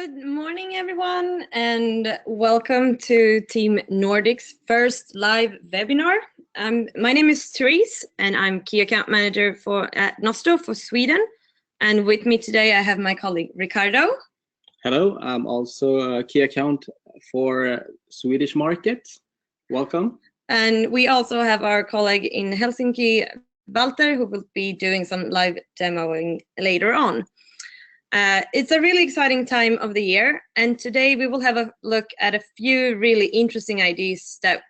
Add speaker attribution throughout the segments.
Speaker 1: Good morning, everyone, and welcome to Team Nordic's first live webinar. My name is Therese, and I'm Key Account Manager at Nosto for Sweden. And with me today, I have my colleague Ricardo.
Speaker 2: Hello, I'm also a Key Account for Swedish market. Welcome.
Speaker 1: And we also have our colleague in Helsinki, Walter, who will be doing some live demoing later on. It's a really exciting time of the year, and today we will have a look at a few really interesting ideas that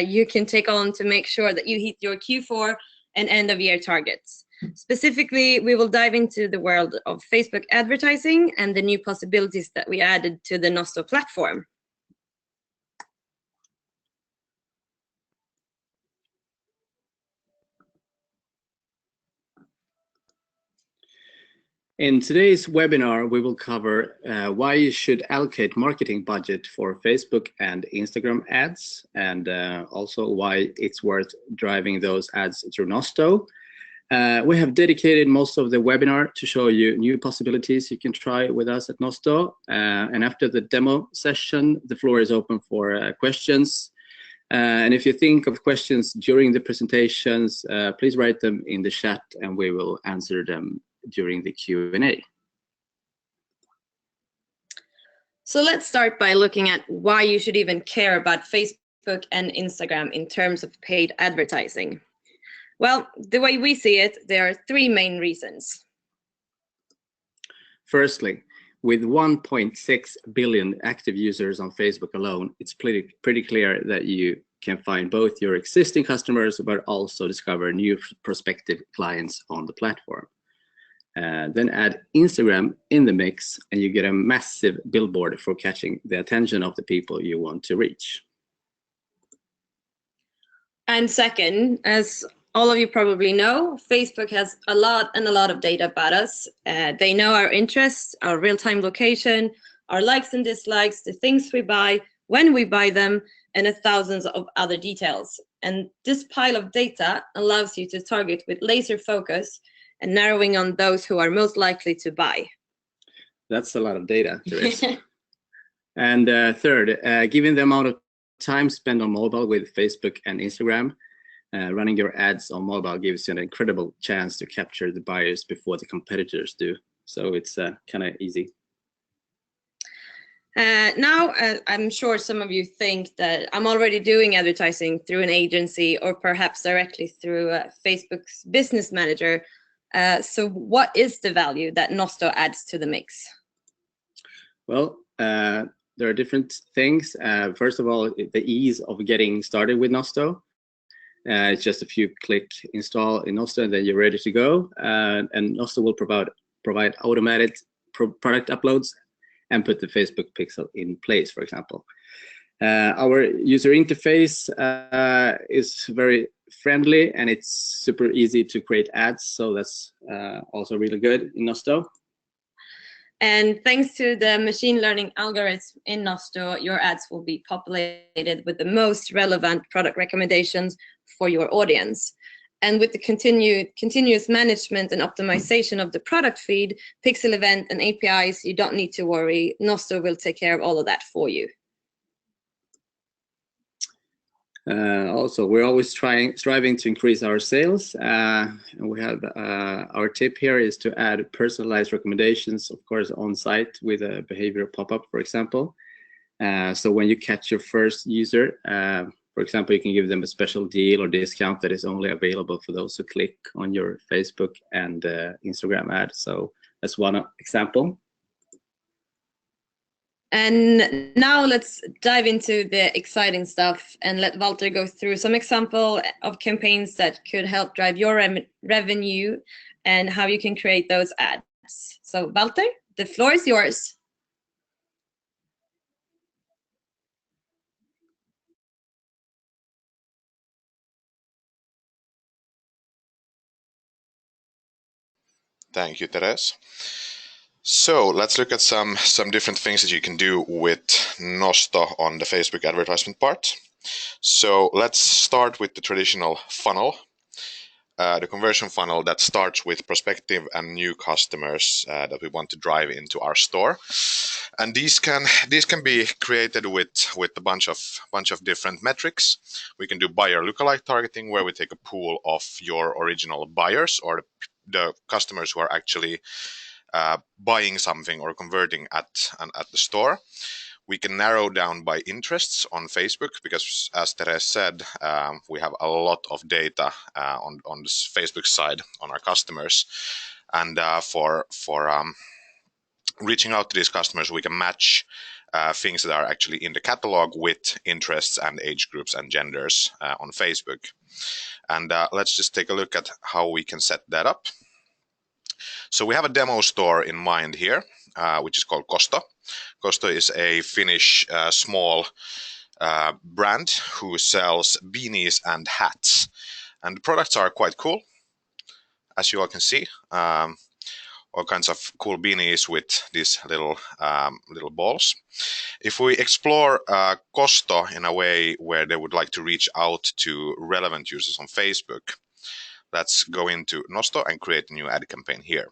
Speaker 1: you can take on to make sure that you hit your Q4 and end of year targets. Specifically, we will dive into the world of Facebook advertising and the new possibilities that we added to the Nosto platform.
Speaker 2: In today's webinar, we will cover why you should allocate marketing budget for Facebook and Instagram ads, and also why it's worth driving those ads through Nosto. We have dedicated most of the webinar to show you new possibilities you can try with us at Nosto. And after the demo session, the floor is open for questions. And if you think of questions during the presentations, please write them in the chat and we will answer them during the Q&A.
Speaker 1: So let's start by looking at why you should even care about Facebook and Instagram in terms of paid advertising. Well, the way we see it, there are three main reasons.
Speaker 2: Firstly, with 1.6 billion active users on Facebook alone, it's pretty clear that you can find both your existing customers, but also discover new prospective clients on the platform. Then add Instagram in the mix and you get a massive billboard for catching the attention of the people you want to reach.
Speaker 1: And second, as all of you probably know, Facebook has a lot of data about us. They know our interests, our real-time location, our likes and dislikes, the things we buy, when we buy them, and thousands of other details. And this pile of data allows you to target with laser focus and narrowing on those who are most likely to buy.
Speaker 2: That's a lot of data, Therese. And third, given the amount of time spent on mobile with Facebook and Instagram, running your ads on mobile gives you an incredible chance to capture the buyers before the competitors do. So it's kind of easy.
Speaker 1: Now, I'm sure some of you think that I'm already doing advertising through an agency or perhaps directly through Facebook's business manager. So what is the value that Nosto adds to the mix?
Speaker 2: Well, there are different things. First of all, the ease of getting started with Nosto. It's just a few click install in Nosto and then you're ready to go. And Nosto will provide automated product uploads and put the Facebook pixel in place, for example. Our user interface is very friendly and it's super easy to create ads, so that's also really good in Nosto.
Speaker 1: And thanks to the machine learning algorithms in Nosto, your ads will be populated with the most relevant product recommendations for your audience. And with the continuous management and optimization of the product feed, pixel event and APIs, you don't need to worry. Nosto will take care of all of that for you.
Speaker 2: Also, we're always striving to increase our sales. And we have our tip here is to add personalized recommendations, of course, on site with a behavioral pop-up, for example. So when you catch your first user, for example, you can give them a special deal or discount that is only available for those who click on your Facebook and Instagram ad. So that's one example.
Speaker 1: And now let's dive into the exciting stuff and let Walter go through some example of campaigns that could help drive your revenue and how you can create those ads. So Walter, the floor is yours.
Speaker 3: Thank you, Therese. So let's look at some different things that you can do with Nosto on the Facebook advertisement part. So let's start with the traditional funnel. The conversion funnel that starts with prospective and new customers that we want to drive into our store. And these can be created with a bunch of different metrics. We can do buyer lookalike targeting, where we take a pool of your original buyers or the customers who are actually buying something or converting at the store. We can narrow down by interests on Facebook because, as Therese said, we have a lot of data on this Facebook side on our customers, and for reaching out to these customers, we can match things that are actually in the catalog with interests and age groups and genders on Facebook. And let's just take a look at how we can set that up. So we have a demo store in mind here, which is called Kosto. Kosto is a Finnish small brand who sells beanies and hats. And the products are quite cool, as you all can see. All kinds of cool beanies with these little balls. If we explore Kosto in a way where they would like to reach out to relevant users on Facebook, let's go into Nosto and create a new ad campaign here.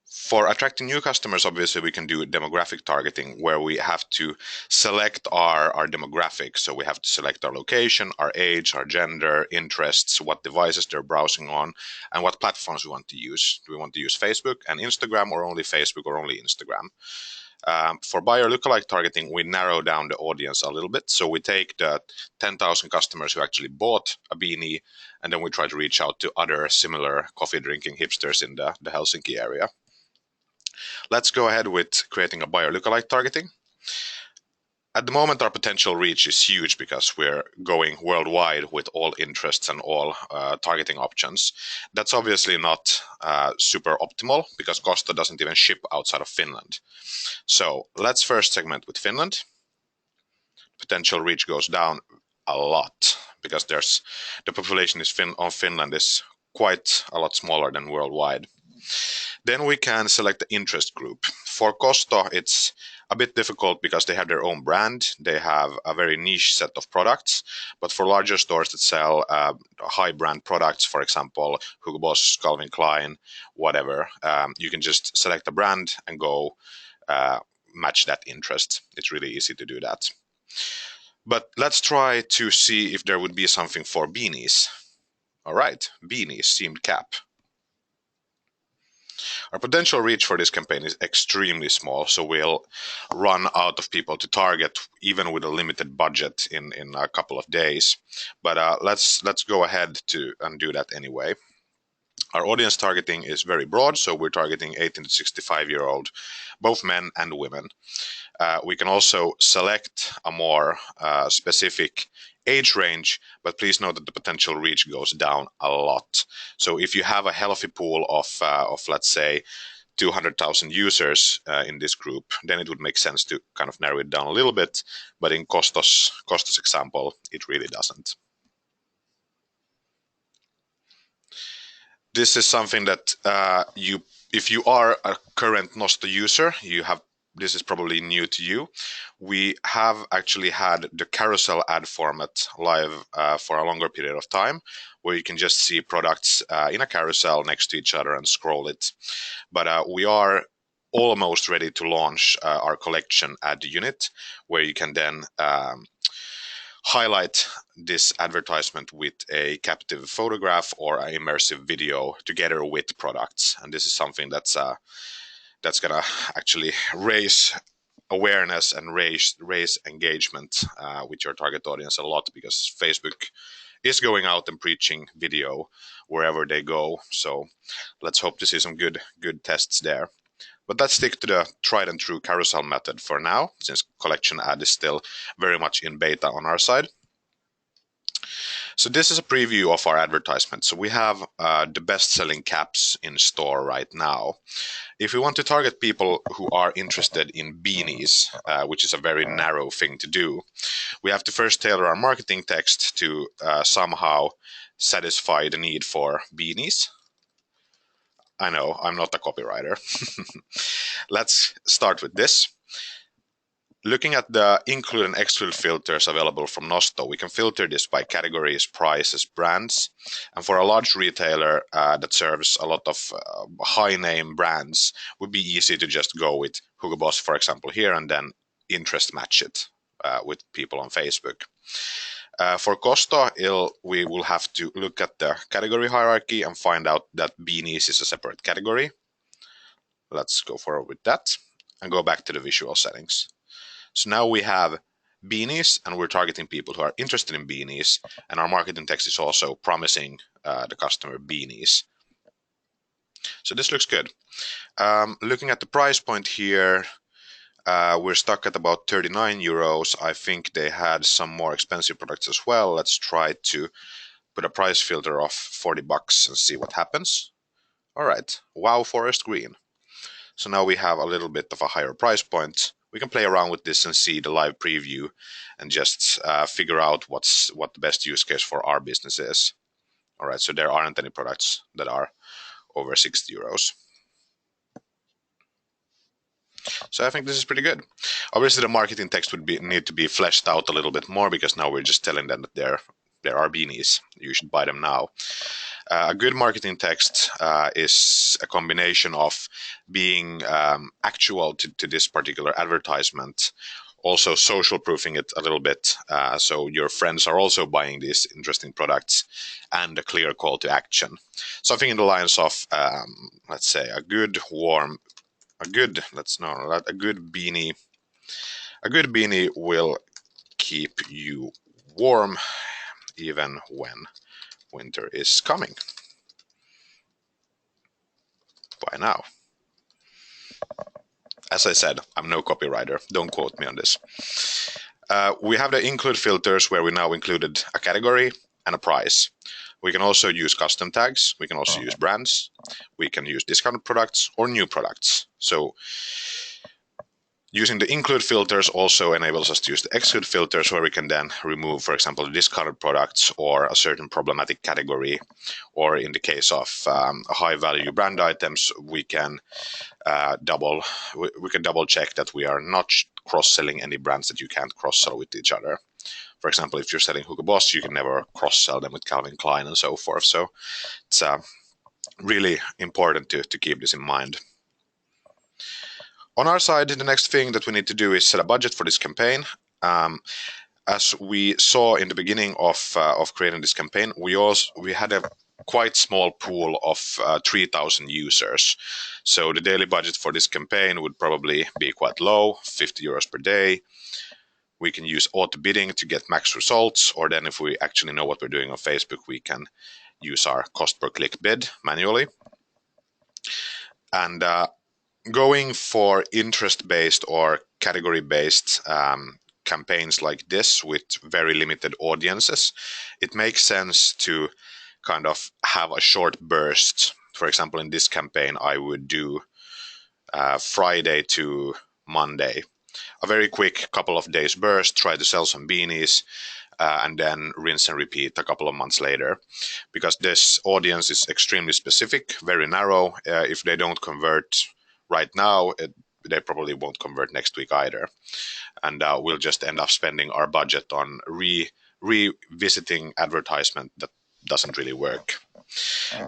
Speaker 3: For attracting new customers, obviously, we can do demographic targeting, where we have to select our demographics. So we have to select our location, our age, our gender, interests, what devices they're browsing on, and what platforms we want to use. Do we want to use Facebook and Instagram, or only Facebook, or only Instagram? For buyer lookalike targeting, we narrow down the audience a little bit. So we take the 10,000 customers who actually bought a beanie, and then we try to reach out to other similar coffee drinking hipsters in the Helsinki area. Let's go ahead with creating a buyer lookalike targeting. At the moment, our potential reach is huge because we're going worldwide with all interests and all targeting options. That's obviously not super optimal because Kosto doesn't even ship outside of Finland. So let's first segment with Finland. Potential reach goes down a lot because the population of Finland is quite a lot smaller than worldwide. Then we can select the interest group. For Kosto, it's a bit difficult because they have their own brand. They have a very niche set of products. But for larger stores that sell high brand products, for example, Hugo Boss, Calvin Klein, whatever, you can just select a brand and go match that interest. It's really easy to do that. But let's try to see if there would be something for beanies. All right, beanies, seamed cap. Our potential reach for this campaign is extremely small, so we'll run out of people to target even with a limited budget in a couple of days. But let's go ahead and do that anyway. Our audience targeting is very broad, so we're targeting 18 to 65-year-old, both men and women. We can also select a more specific age range, but please note that the potential reach goes down a lot. So if you have a healthy pool of let's say 200,000 users in this group, then it would make sense to kind of narrow it down a little bit. But in Kosto's example, it really doesn't. This is something that if you are a current Nosto user, this is probably new to you. We have actually had the carousel ad format live for a longer period of time, where you can just see products in a carousel next to each other and scroll it. But we are almost ready to launch our collection ad unit, where you can then highlight this advertisement with a captive photograph or an immersive video together with products. And this is something that's going to actually raise awareness and raise engagement with your target audience a lot, because Facebook is going out and preaching video wherever they go. So let's hope to see some good tests there. But let's stick to the tried and true carousel method for now, since collection ad is still very much in beta on our side. So this is a preview of our advertisement. So we have the best-selling caps in store right now. If we want to target people who are interested in beanies, which is a very narrow thing to do, we have to first tailor our marketing text to somehow satisfy the need for beanies. I know, I'm not a copywriter. Let's start with this. Looking at the include and exclude filters available from Nosto, we can filter this by categories, prices, brands. And for a large retailer that serves a lot of high name brands, would be easy to just go with Hugo Boss, for example, here, and then interest match it with people on Facebook. For Costa, we will have to look at the category hierarchy and find out that beanies is a separate category. Let's go forward with that and go back to the visual settings. So now we have beanies, and we're targeting people who are interested in beanies, and our marketing text is also promising the customer beanies. So this looks good. Looking at the price point here, we're stuck at about 39 euros. I think they had some more expensive products as well. Let's try to put a price filter of 40 bucks and see what happens. All right, wow, forest green. So now we have a little bit of a higher price point. We can play around with this and see the live preview and just figure out what the best use case for our business is. All right, so there aren't any products that are over 60 euros. So I think this is pretty good. Obviously, the marketing text would need to be fleshed out a little bit more, because now we're just telling them that there are beanies. You should buy them now. A good marketing text is a combination of being actual to this particular advertisement, also social proofing it a little bit, so your friends are also buying these interesting products, and a clear call to action. Something in the lines of, let's say, a good beanie. A good beanie will keep you warm even when winter is coming. Buy now. As I said, I'm no copywriter. Don't quote me on this. We have the include filters, where we now included a category and a price. We can also use custom tags. We can also use brands. We can use discounted products or new products. So using the include filters also enables us to use the exclude filters, where we can then remove, for example, discarded products or a certain problematic category. Or in the case of high value brand items, we can double check that we are not cross-selling any brands that you can't cross-sell with each other. For example, if you're selling Hugo Boss, you can never cross-sell them with Calvin Klein and so forth. So it's really important to keep this in mind. On our side, the next thing that we need to do is set a budget for this campaign. As we saw in the beginning of creating this campaign, we had a quite small pool of 3,000 users. So the daily budget for this campaign would probably be quite low, 50 euros per day. We can use auto bidding to get max results, or then if we actually know what we're doing on Facebook, we can use our cost per click bid manually. And going for interest-based or category-based campaigns like this with very limited audiences, it makes sense to kind of have a short burst. For example, in this campaign, I would do Friday to Monday. A very quick couple of days burst, try to sell some beanies, and then rinse and repeat a couple of months later. Because this audience is extremely specific, very narrow. If they don't convert right now, they probably won't convert next week either. And we'll just end up spending our budget on revisiting advertisement that doesn't really work.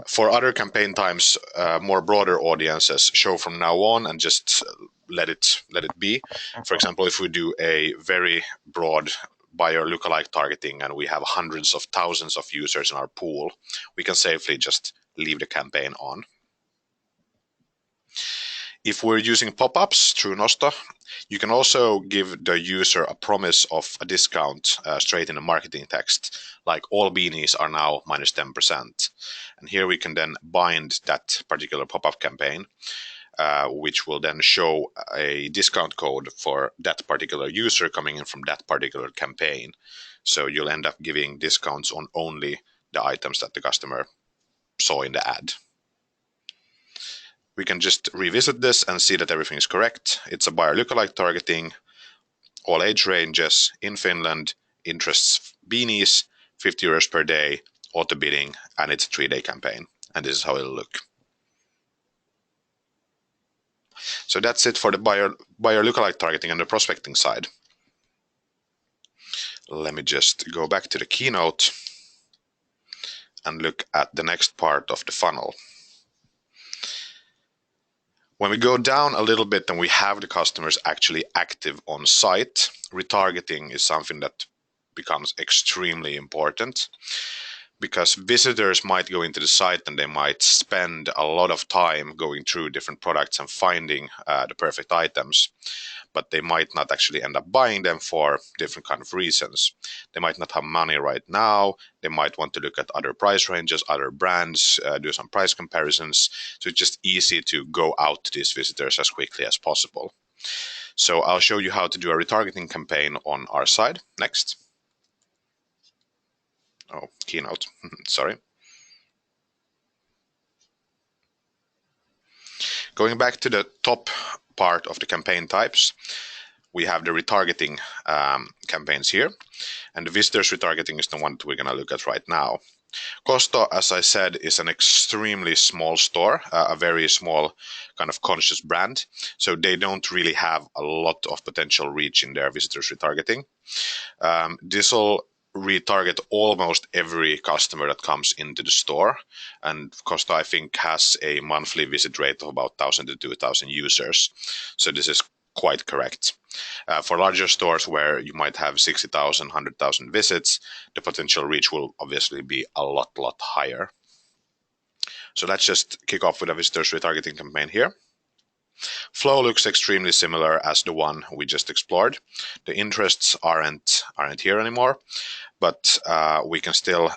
Speaker 3: For other campaign times, more broader audiences, show from now on and just let it be. For example, if we do a very broad buyer lookalike targeting and we have hundreds of thousands of users in our pool, we can safely just leave the campaign on. If we're using pop-ups through Nosto, you can also give the user a promise of a discount straight in the marketing text, like all beanies are now minus 10%. And here we can then bind that particular pop-up campaign, which will then show a discount code for that particular user coming in from that particular campaign. So you'll end up giving discounts on only the items that the customer saw in the ad. We can just revisit this and see that everything is correct. It's a buyer lookalike targeting, all age ranges in Finland, interests beanies, 50 euros per day, auto bidding, and it's a 3-day campaign. And this is how it'll look. So that's it for the buyer lookalike targeting and the prospecting side. Let me just go back to the keynote and look at the next part of the funnel. When we go down a little bit and we have the customers actually active on site, retargeting is something that becomes extremely important, because visitors might go into the site and they might spend a lot of time going through different products and finding the perfect items, but they might not actually end up buying them for different kind of reasons. They might not have money right now. They might want to look at other price ranges, other brands, do some price comparisons. So it's just easy to go out to these visitors as quickly as possible. So I'll show you how to do a retargeting campaign on our side next. Oh, keynote, sorry. Going back to the top part of the campaign types, we have the retargeting campaigns here, and the visitors retargeting is the one that we're going to look at right now. Kosto, as I said, is an extremely small store, a very small kind of conscious brand, so they don't really have a lot of potential reach in their visitors retargeting. This will retarget almost every customer that comes into the store, and Kosto, I think, has a monthly visit rate of about 1,000 to 2,000 users, so this is quite correct. For larger stores where you might have 60,000, 100,000 visits, the potential reach will obviously be a lot higher. So let's just kick off with a visitors retargeting campaign here. Flow looks extremely similar as the one we just explored. The interests aren't here anymore, but we can still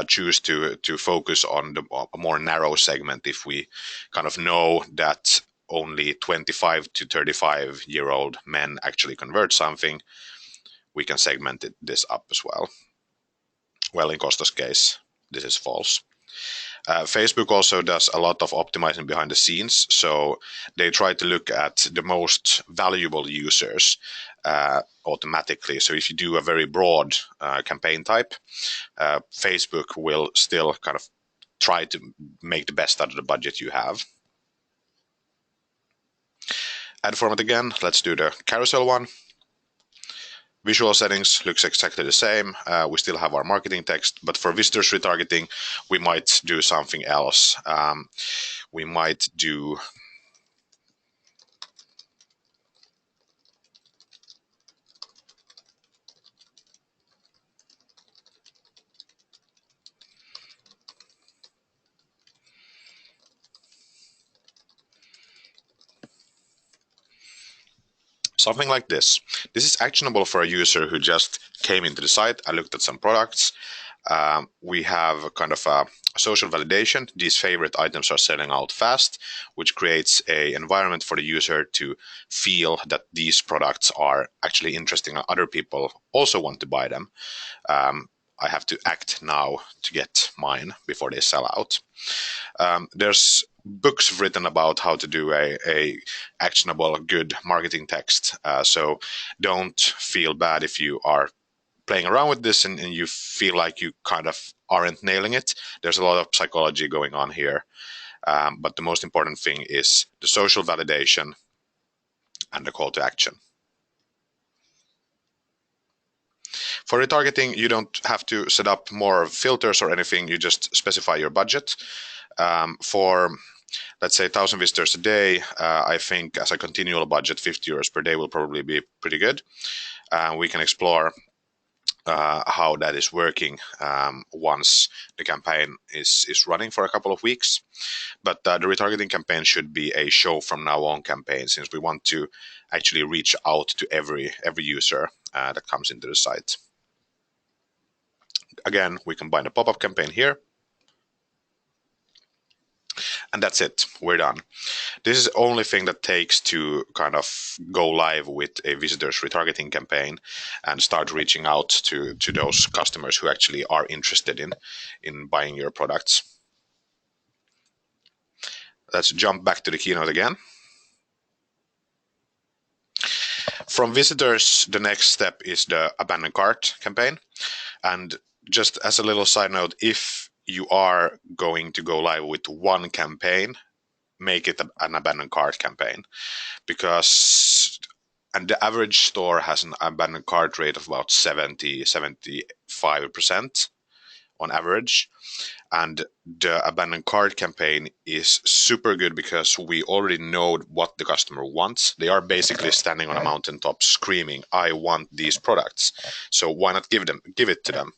Speaker 3: choose to focus on a more narrow segment if we kind of know that only 25 to 35-year-old men actually convert something. We can segment this up as well. Well, in Kosto's case, this is false. Facebook also does a lot of optimizing behind the scenes, so they try to look at the most valuable users automatically. So if you do a very broad campaign type, Facebook will still kind of try to make the best out of the budget you have. Ad format again, let's do the carousel one. Visual settings looks exactly the same. We still have our marketing text, but for visitors retargeting, we might do something else. We might do something like this. This is actionable for a user who just came into the site. I looked at some products. We have kind of a social validation. These favorite items are selling out fast, which creates an environment for the user to feel that these products are actually interesting and other people also want to buy them. I have to act now to get mine before they sell out. There's books written about how to do a actionable, good marketing text. So don't feel bad if you are playing around with this and you feel like you kind of aren't nailing it. There's a lot of psychology going on here. But the most important thing is the social validation and the call to action. For retargeting, you don't have to set up more filters or anything. You just specify your budget. For, let's say, 1,000 visitors a day, I think as a continual budget, 50 euros per day will probably be pretty good. We can explore how that is working once the campaign is running for a couple of weeks. But the retargeting campaign should be a show from now on campaign, since we want to actually reach out to every user that comes into the site. Again, we combine the pop-up campaign here. And that's it, we're done. This is the only thing that takes to kind of go live with a visitors retargeting campaign and start reaching out to those customers who actually are interested in buying your products. Let's jump back to the keynote again. From visitors, the next step is the abandoned cart campaign. And just as a little side note, if you are going to go live with one campaign, make it an abandoned cart campaign, because and the average store has an abandoned cart rate of about 70-75% on average. And the abandoned cart campaign is super good because we already know what the customer wants. They are basically standing on a mountaintop screaming, I want these products. So why not give it to them?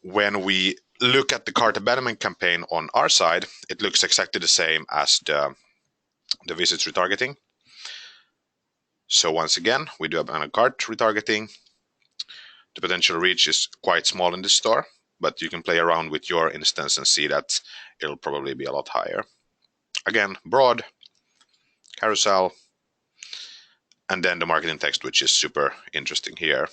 Speaker 3: When we look at the cart abandonment campaign on our side, it looks exactly the same as the visits retargeting. So once again, we do abandoned cart retargeting. The potential reach is quite small in this store, but you can play around with your instance and see that it'll probably be a lot higher. Again, broad, carousel, and then the marketing text, which is super interesting here.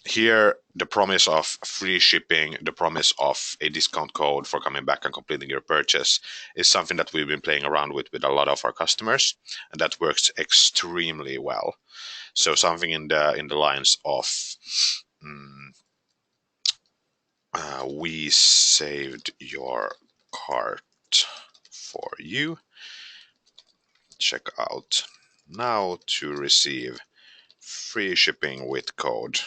Speaker 3: Here, the promise of free shipping, the promise of a discount code for coming back and completing your purchase is something that we've been playing around with a lot of our customers, and that works extremely well. So something in the lines of we saved your cart for you. Check out now to receive free shipping with code.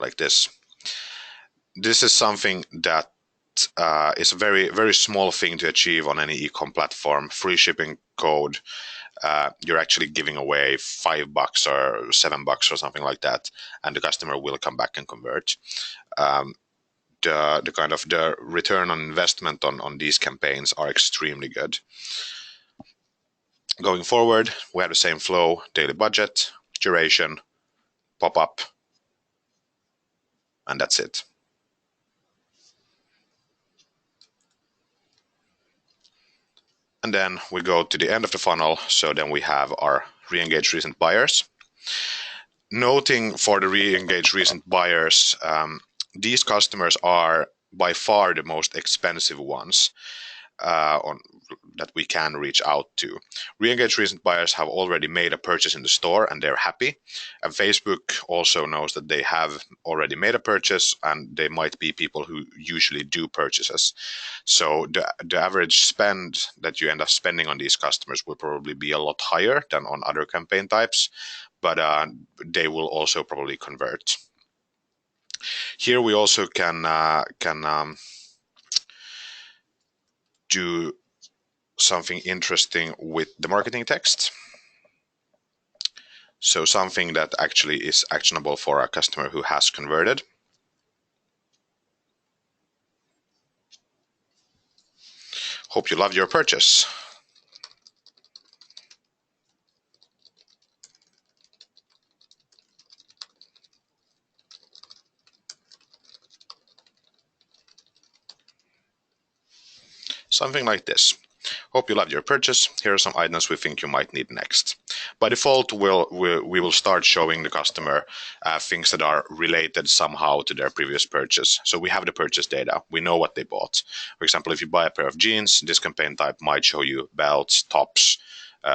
Speaker 3: Like this. This is something that is a very, very small thing to achieve on any e-com platform. Free shipping code. You're actually giving away $5 or $7 or something like that, and the customer will come back and convert. The kind of the return on investment on these campaigns are extremely good. Going forward, we have the same flow: daily budget, duration, pop-up, and that's it. And then we go to the end of the funnel. So then we have our re-engaged recent buyers. Noting for the re-engaged recent buyers, these customers are by far the most expensive ones that we can reach out to. Re-engaged recent buyers have already made a purchase in the store and they're happy. And Facebook also knows that they have already made a purchase, and they might be people who usually do purchases. So the average spend that you end up spending on these customers will probably be a lot higher than on other campaign types, but they will also probably convert. Here we also can do something interesting with the marketing text. So something that actually is actionable for a customer who has converted. Hope you loved your purchase. Something like this. Hope you loved your purchase. Here are some items we think you might need next. By default, we will start showing the customer things that are related somehow to their previous purchase. So we have the purchase data. We know what they bought. For example, if you buy a pair of jeans, this campaign type might show you belts, tops,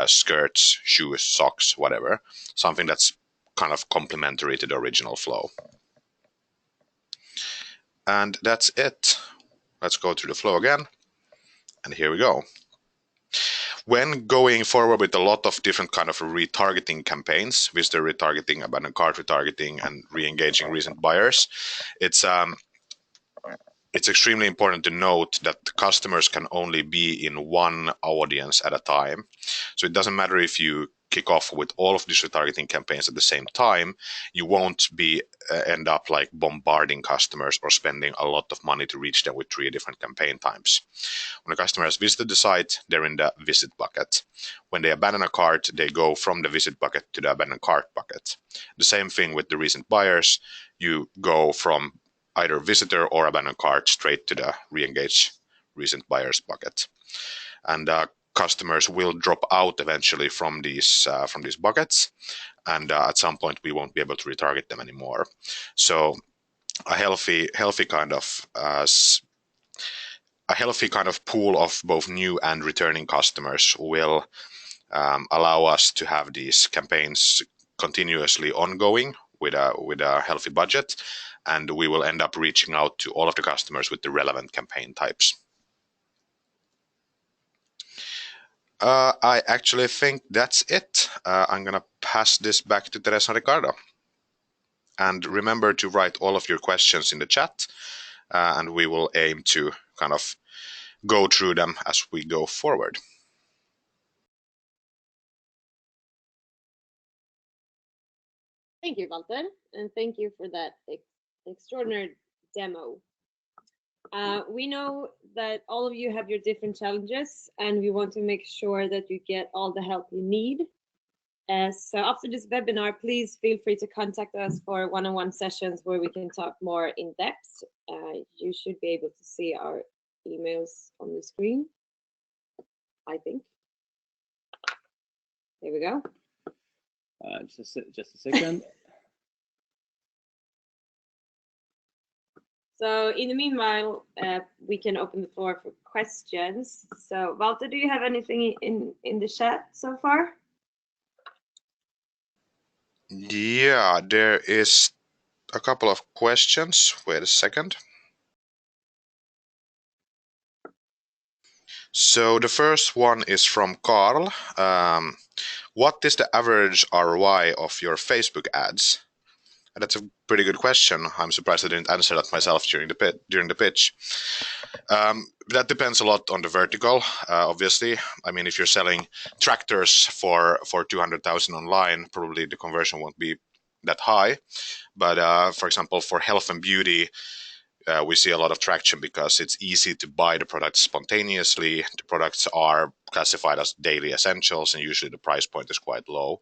Speaker 3: skirts, shoes, socks, whatever. Something that's kind of complementary to the original flow. And that's it. Let's go through the flow again. And here we go. When going forward with a lot of different kind of retargeting campaigns, visitor retargeting, abandoned cart retargeting, and re-engaging recent buyers, it's extremely important to note that the customers can only be in one audience at a time. So it doesn't matter if you kick off with all of these retargeting campaigns at the same time, you won't be end up like bombarding customers or spending a lot of money to reach them with 3 different campaign times. When a customer has visited the site, they're in the visit bucket. When they abandon a cart, they go from the visit bucket to the abandoned cart bucket. The same thing with the recent buyers. You go from either visitor or abandoned cart straight to the re-engage recent buyers bucket. And customers will drop out eventually from these buckets, and at some point we won't be able to retarget them anymore. So a healthy kind of pool of both new and returning customers will allow us to have these campaigns continuously ongoing with a healthy budget, and we will end up reaching out to all of the customers with the relevant campaign types. I actually think that's it. I'm gonna pass this back to Teresa and Ricardo. And remember to write all of your questions in the chat, and we will aim to kind of go through them as we go forward.
Speaker 1: Thank you, Walter, and thank you for that extraordinary demo. We know that all of you have your different challenges, and we want to make sure that you get all the help you need. So after this webinar, please feel free to contact us for one-on-one sessions where we can talk more in depth. You should be able to see our emails on the screen, I think. There we go.
Speaker 2: Just a second.
Speaker 1: So in the meanwhile, we can open the floor for questions. So Walter, do you have anything in the chat so far?
Speaker 3: Yeah, there is a couple of questions. Wait a second. So the first one is from Carl. What is the average ROI of your Facebook ads? And that's a pretty good question. I'm surprised I didn't answer that myself during the pitch. That depends a lot on the vertical, obviously. I mean, if you're selling tractors for 200,000 online, probably the conversion won't be that high. But for example, for health and beauty, we see a lot of traction because it's easy to buy the products spontaneously. The products are classified as daily essentials, and usually the price point is quite low.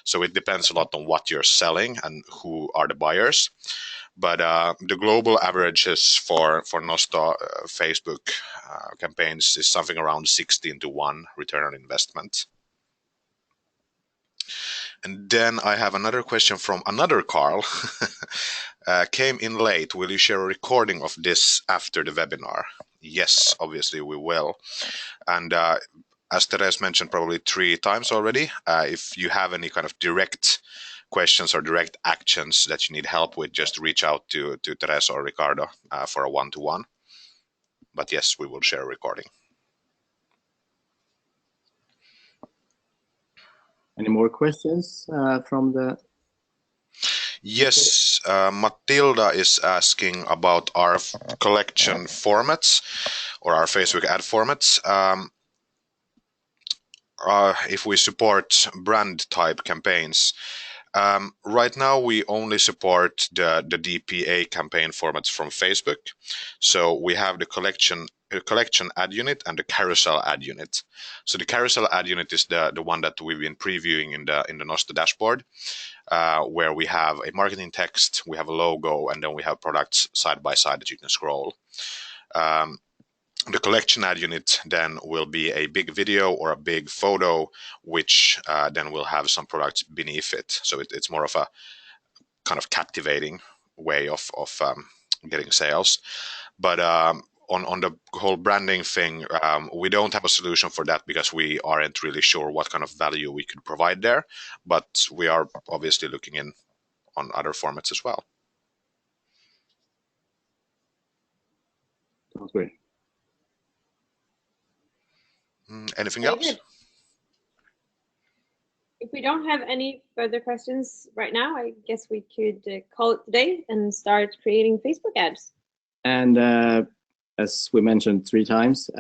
Speaker 3: So it depends a lot on what you're selling and who are the buyers. But the global averages for Nosto Facebook campaigns is something around 16-1 return on investment. And then I have another question from another Carl. Came in late. Will you share a recording of this after the webinar? Yes, obviously we will. And as Therese mentioned probably 3 times already, if you have any kind of direct questions or direct actions that you need help with, just reach out to Therese or Ricardo for a one-to-one. But yes, we will share a recording.
Speaker 2: Any more questions from the?
Speaker 3: Yes, Matilda is asking about our collection formats or our Facebook ad formats. If we support brand type campaigns. Right now, we only support the DPA campaign formats from Facebook. So we have the collection ad unit and the carousel ad unit. So the carousel ad unit is the one that we've been previewing in the Nosto dashboard, where we have a marketing text, we have a logo, and then we have products side by side that you can scroll. The collection ad unit then will be a big video or a big photo, which then will have some products beneath it. So it's more of a kind of captivating way of getting sales. But on the whole branding thing, we don't have a solution for that because we aren't really sure what kind of value we could provide there. But we are obviously looking on other formats as well.
Speaker 2: Sounds great.
Speaker 3: Anything
Speaker 1: Very
Speaker 3: else?
Speaker 1: good. If we don't have any further questions right now, I guess we could call it today and start creating Facebook ads.
Speaker 2: And as we mentioned 3 times,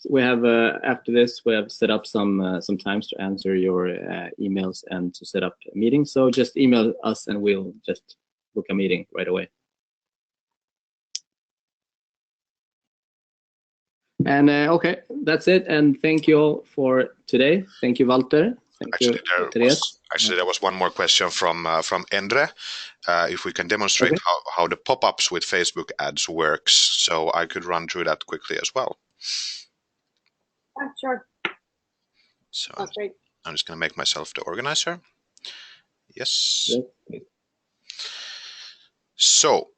Speaker 2: we have after this we have set up some times to answer your emails and to set up a meeting. So just email us and we'll just book a meeting right away. And okay, that's it. And thank you all for today. Thank you, Walter. Thank you, Therese.
Speaker 3: Actually, there was one more question from Endre. If we can demonstrate how the pop-ups with Facebook ads works, so I could run through that quickly as well.
Speaker 1: Sure.
Speaker 3: So
Speaker 1: that's great.
Speaker 3: I'm just going to make myself the organizer. Yes. So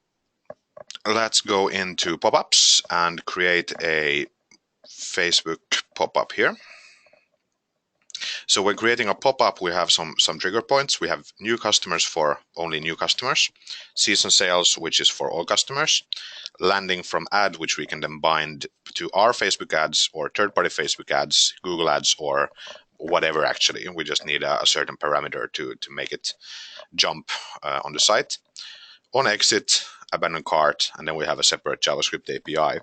Speaker 3: let's go into pop-ups and create a Facebook pop-up here. So when creating a pop-up, we have some trigger points. We have new customers for only new customers, season sales, which is for all customers, landing from ad, which we can then bind to our Facebook ads or third-party Facebook ads, Google ads, or whatever. Actually, we just need a certain parameter to make it jump on the site. On exit, abandon cart, and then we have a separate JavaScript API.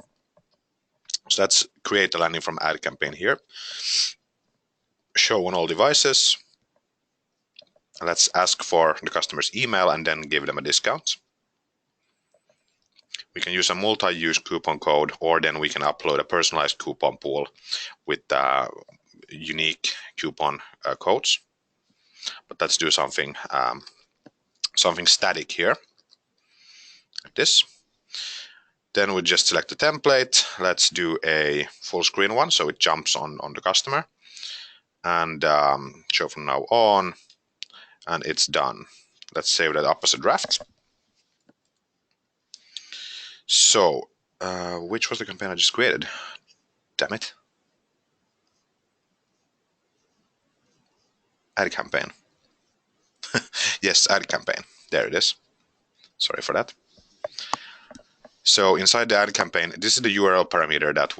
Speaker 3: So let's create a landing from ad campaign here. Show on all devices. Let's ask for the customer's email and then give them a discount. We can use a multi-use coupon code, or then we can upload a personalized coupon pool with unique coupon codes. But let's do something static here, like this. Then we just select the template. Let's do a full screen one, so it jumps on the customer. And show from now on, and it's done. Let's save that up as a draft. So, which was the campaign I just created? Damn it. Ad campaign. Yes, ad campaign. There it is. Sorry for that. So inside the ad campaign, this is the URL parameter that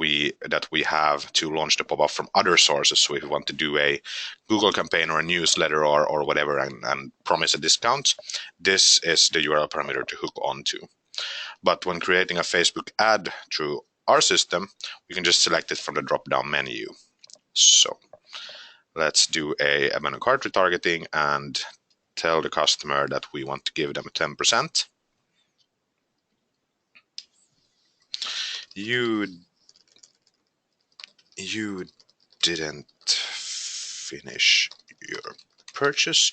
Speaker 3: we have to launch the pop-up from other sources. So if we want to do a Google campaign or a newsletter or whatever and promise a discount, this is the URL parameter to hook onto. But when creating a Facebook ad through our system, we can just select it from the drop-down menu. So let's do a abandoned cart retargeting and tell the customer that we want to give them 10%. You didn't finish your purchase.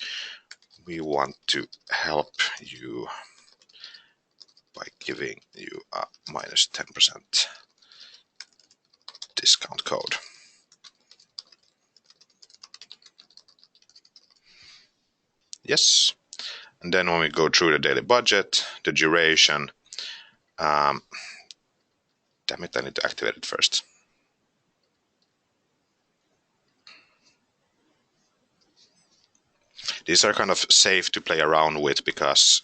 Speaker 3: We want to help you by giving you a minus 10% discount code. Yes. And then when we go through the daily budget, the duration, damn it, I need to activate it first. These are kind of safe to play around with because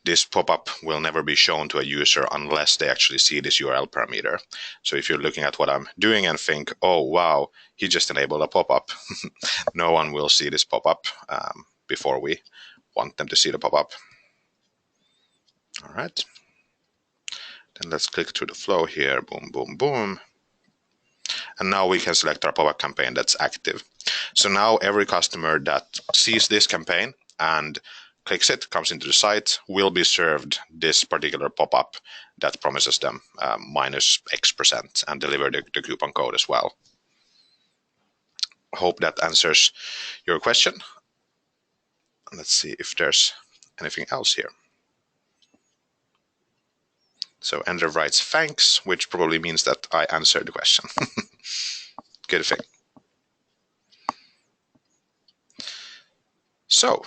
Speaker 3: this pop-up will never be shown to a user unless they actually see this URL parameter. So if you're looking at what I'm doing and think, oh, wow, he just enabled a pop-up, no one will see this pop-up before we want them to see the pop-up. All right. Then let's click through the flow here. Boom, boom, boom. And now we can select our pop-up campaign that's active. So now every customer that sees this campaign and clicks it, comes into the site, will be served this particular pop-up that promises them minus X% and deliver the coupon code as well. Hope that answers your question. Let's see if there's anything else here. So Ender writes thanks, which probably means that I answered the question. Good thing. So,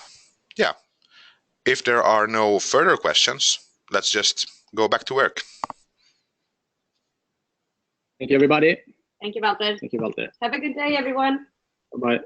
Speaker 3: yeah, if there are no further questions, let's just go back to work.
Speaker 2: Thank you, everybody.
Speaker 1: Thank you, Walter.
Speaker 2: Thank you, Walter.
Speaker 1: Have a good day, everyone.
Speaker 2: Bye-bye.